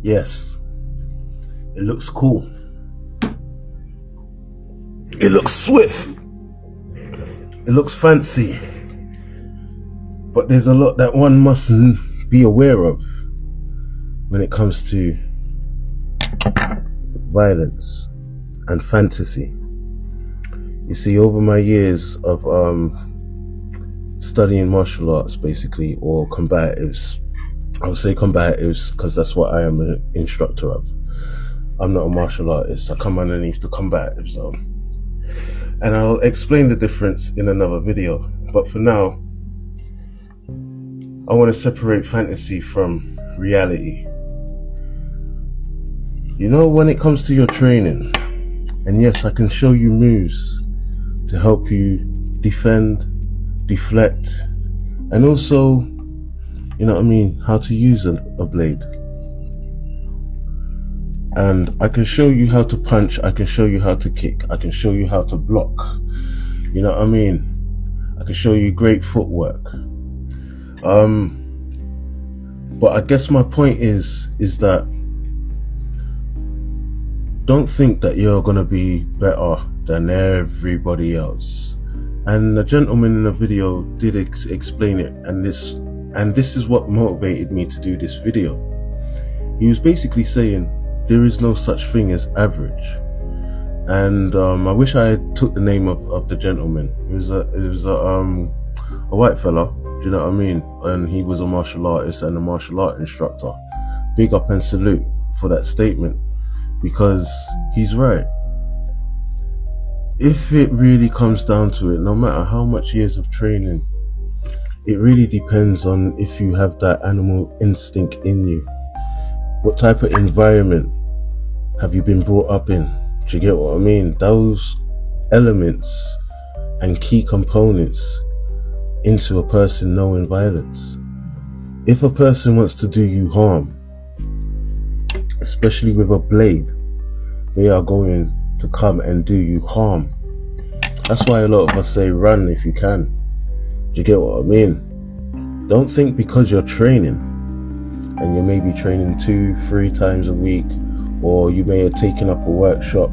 Yes, it looks cool. It looks swift. It looks fancy. But there's a lot that one must be aware of when it comes to violence and fantasy. You see, over my years of studying martial arts, basically, or combatives, I would say combatives because that's what I am an instructor of. I'm not a martial artist. I come underneath the combative zone. And I'll explain the difference in another video. But for now, I want to separate fantasy from reality. You know, when it comes to your training, and yes, I can show you moves to help you defend, deflect, and also, you know what I mean, how to use a blade. And I can show you how to punch, I can show you how to kick, I can show you how to block. You know what I mean? I can show you great footwork. But I guess my point is that don't think that you're gonna be better than everybody else. And the gentleman in the video did explain it, and this is what motivated me to do this video. He was basically saying there is no such thing as average. And I wish I had took the name of the gentleman. It was a white fella, do you know what I mean? And he was a martial artist and a martial art instructor. Big up and salute for that statement, because he's right. If it really comes down to it, no matter how much years of training, it really depends on if you have that animal instinct in you. What type of environment have you been brought up in? Do you get what I mean? Those elements and key components into a person knowing violence. If a person wants to do you harm, especially with a blade, they are going to come and do you harm. That's why a lot of us say run if you can. Do you get what I mean? Don't think because you're training, and you may be training 2-3 times a week, or you may have taken up a workshop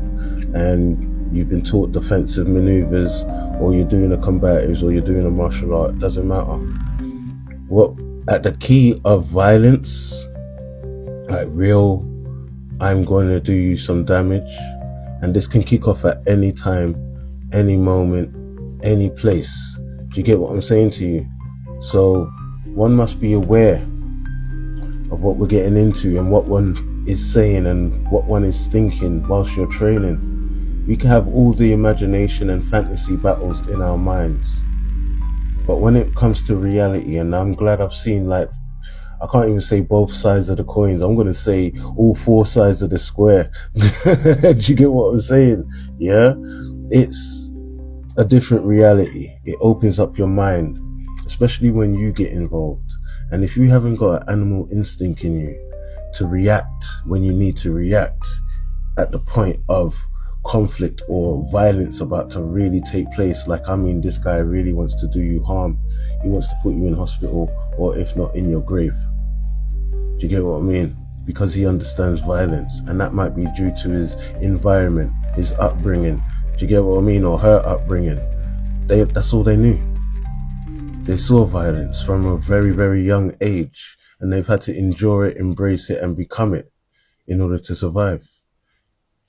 and you've been taught defensive maneuvers, or you're doing a combatives, or you're doing a martial art. It doesn't matter. What at the key of violence, like real, I'm going to do you some damage, and this can kick off at any time, any moment, any place. Do you get what I'm saying to you? So one must be aware of what we're getting into and what one is saying and what one is thinking whilst you're training. We can have all the imagination and fantasy battles in our minds, but when it comes to reality, and I'm glad I've seen, like, I can't even say both sides of the coins, I'm going to say all 4 sides of the square. Do you get what I'm saying? Yeah, it's a different reality. It opens up your mind, especially when you get involved. And if you haven't got an animal instinct in you to react when you need to react at the point of conflict or violence about to really take place, like, I mean, this guy really wants to do you harm. He wants to put you in hospital, or if not, in your grave. Do you get what I mean? Because he understands violence, and that might be due to his environment, his upbringing. Do you get what I mean? Or her upbringing. That's all they knew. They saw violence from a very, very young age, and they've had to endure it, embrace it, and become it in order to survive.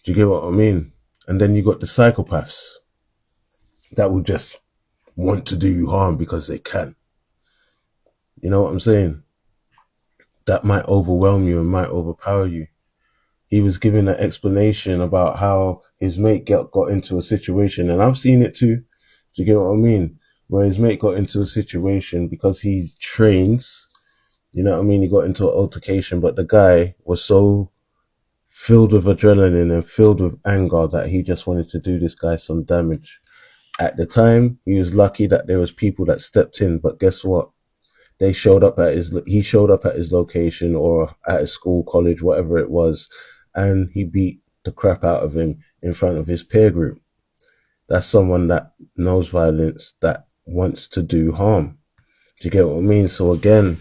Do you get what I mean? And then you got the psychopaths that will just want to do you harm because they can. You know what I'm saying? That might overwhelm you and might overpower you. He was giving an explanation about how his mate got into a situation, and I've seen it too. Do you get what I mean? Where his mate got into a situation because he trains, you know what I mean? He got into an altercation, but the guy was so filled with adrenaline and filled with anger that he just wanted to do this guy some damage. At the time, he was lucky that there was people that stepped in, but guess what? He showed up at his location or at his school, college, whatever it was, and he beat the crap out of him in front of his peer group. That's someone that knows violence, that wants to do harm. Do you get what I mean? So again,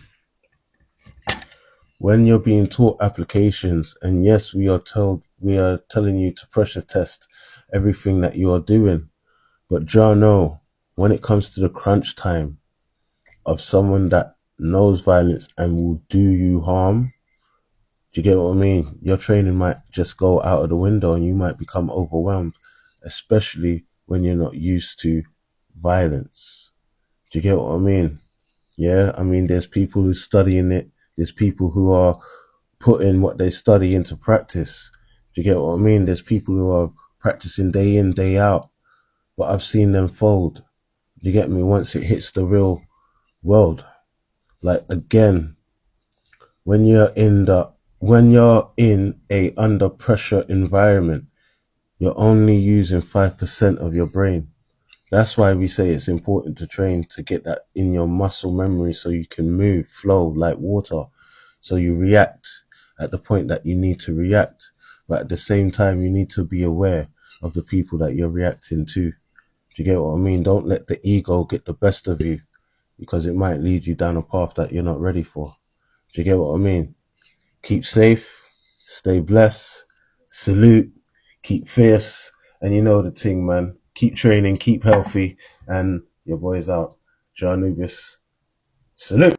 when you're being taught applications, and yes, we are telling you to pressure test everything that you are doing, but no, when it comes to the crunch time of someone that knows violence and will do you harm, do you get what I mean? Your training might just go out of the window and you might become overwhelmed, especially when you're not used to violence. Do you get what I mean? Yeah, I mean, there's people who studying it. There's people who are putting what they study into practice. Do you get what I mean? There's people who are practicing day in, day out, but I've seen them fold. Do you get me? Once it hits the real world, like again, when you're in a under pressure environment, you're only using 5% of your brain. That's why we say it's important to train to get that in your muscle memory so you can move, flow like water. So you react at the point that you need to react. But at the same time, you need to be aware of the people that you're reacting to. Do you get what I mean? Don't let the ego get the best of you because it might lead you down a path that you're not ready for. Do you get what I mean? Keep safe, stay blessed, salute, keep fierce, and you know the thing, man. Keep training, keep healthy, and your boy's out. Janubis, salute.